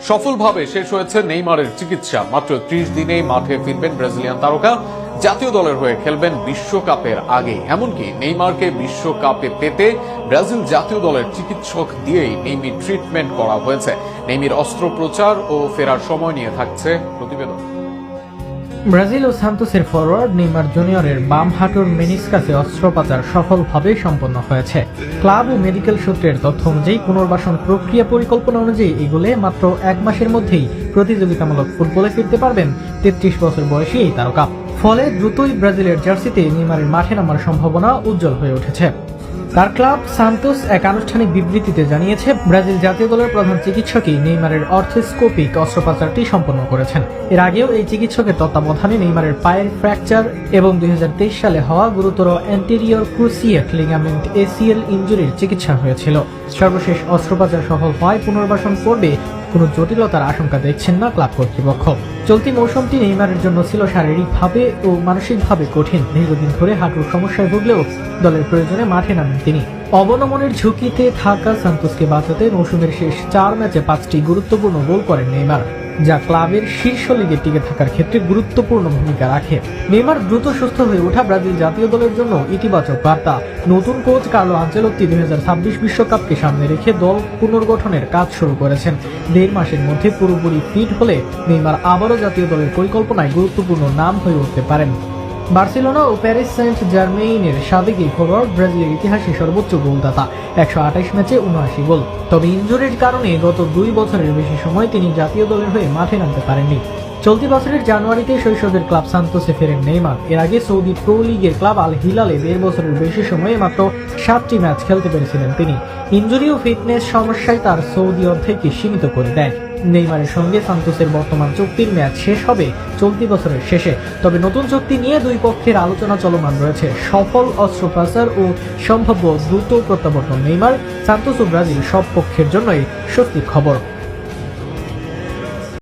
সফলভাবে শেষ হয়েছে নেইমারের চিকিৎসা। মাত্র ৩০ দিনেই মাঠে ফিরবেন ব্রাজিলিয়ান তারকা। জাতীয় দলের হয়ে খেলবেন বিশ্বকাপের আগে। এমনকি নেইমারকে বিশ্বকাপে পেতে ব্রাজিল জাতীয় দলের চিকিৎসক দিয়েই নেইমির ট্রিটমেন্ট করা হয়েছে। নেইমির অস্ত্রোপচার ও ফেরার সময় নিয়ে থাকছে প্রতিবেদন। ব্রাজিল ও সান্তোসের ফরওয়ার্ড নেইমার জুনিয়রের বাম হাঁটুর মেনিসকাসে অস্ত্রোপচার সফলভাবে সম্পন্ন হয়েছে। ক্লাব ও মেডিকেল সূত্রের তথ্য অনুযায়ী পুনর্বাসন প্রক্রিয়া পরিকল্পনা অনুযায়ী এগুলো মাত্র ১ মাসের মধ্যেই প্রতিযোগিতামূলক ফুটবলে ফিরতে পারবেন ৩৩ বছর বয়সী এই তারকা। ফলে দ্রুতই ব্রাজিলের জার্সিতে নেইমারের মাঠে নামার সম্ভাবনা উজ্জ্বল হয়ে উঠেছে। তার ক্লাব সান্তোস এক আনুষ্ঠানিক বিবৃতিতে জানিয়েছে, ব্রাজিল জাতীয় দলের প্রধান চিকিৎসকই নেইমারের অর্থোস্কোপিক অস্ত্রোপচারটি সম্পন্ন করেছেন। এর আগেও এই চিকিৎসকের তত্ত্বাবধানে নেইমারের পায়ের ফ্র্যাকচার এবং ২০২৩ সালে হওয়া গুরুতর অ্যান্টেরিয়র ক্রুসিয়েট লিগামেন্ট এসিএল ইনজুরির চিকিৎসা হয়েছিল। সর্বশেষ অস্ত্রোপচার সফল হওয়ায় পুনর্বাসন পর্বে কোনো জটিলতার আশঙ্কা দেখছেন না ক্লাব কর্তৃপক্ষ। চলতি মৌসুমটি নেইমারের জন্য ছিল শারীরিকভাবে ও মানসিকভাবে কঠিন। দীর্ঘদিন ধরে হাঁটুর সমস্যায় ভুগলেও দলের প্রয়োজনে মাঠে নামেন তিনি। অবনমনের ঝুঁকিতে থাকা সান্তোসকে বাঁচাতে মৌসুমের শেষ ৪ ম্যাচে ৫টি গুরুত্বপূর্ণ গোল করেন নেইমার, যা ক্লাবের শীর্ষ লিগে টিকে থাকার ক্ষেত্রে গুরুত্বপূর্ণ ভূমিকা রাখে। নেইমার দ্রুত সুস্থ হয়ে ওঠা ব্রাজিল জাতীয় দলের জন্য ইতিবাচক বার্তা। নতুন কোচ কার্লো আনচেলত্তি ২০২৬ বিশ্বকাপকে সামনে রেখে দল পুনর্গঠনের কাজ শুরু করেছেন। ১.৫ মাসের মধ্যে পুরোপুরি ফিট হলে নেইমার আবারও জাতীয় দলের পরিকল্পনায় গুরুত্বপূর্ণ নাম হয়ে উঠতে পারেন। বার্সেলোনা ও প্যারিস সেন্ট জার্মেইনের সাবেক এই ফরওয়ার্ড ব্রাজিলের ইতিহাসে সর্বোচ্চ গোলদাতা, ১২৮ ম্যাচে ৭৯ গোল। তবে ইনজুরির কারণে গত ২ বছরের বেশি সময় তিনি জাতীয় দলের হয়ে মাঠে নামতে পারেননি। চলতি বছরের জানুয়ারিতে শৈশবের ক্লাব সান্তোসে ফেরেন নেইমার। এর আগে সৌদি প্রো লিগের ক্লাব আল হিলালে ১.৫ বছরের বেশি সময়ে মাত্র ৭টি ম্যাচ খেলতে পেরেছিলেন তিনি। ইনজুরি ও ফিটনেস সমস্যায় তার সৌদি অর্ধেককে সীমিত করে দেয়। নেইমারের সঙ্গে সান্তোসের বর্তমান চুক্তির মেয়াদ শেষ হবে চলতি বছরের শেষে। তবে নতুন চুক্তি নিয়ে দুই পক্ষের আলোচনা চলমান রয়েছে। সফল অস্ত্রোপচার ও সম্ভাব্য দ্রুত প্রত্যাবর্তন নেইমার, সান্তোস ও ব্রাজিল সব পক্ষের জন্যই স্বস্তির খবর।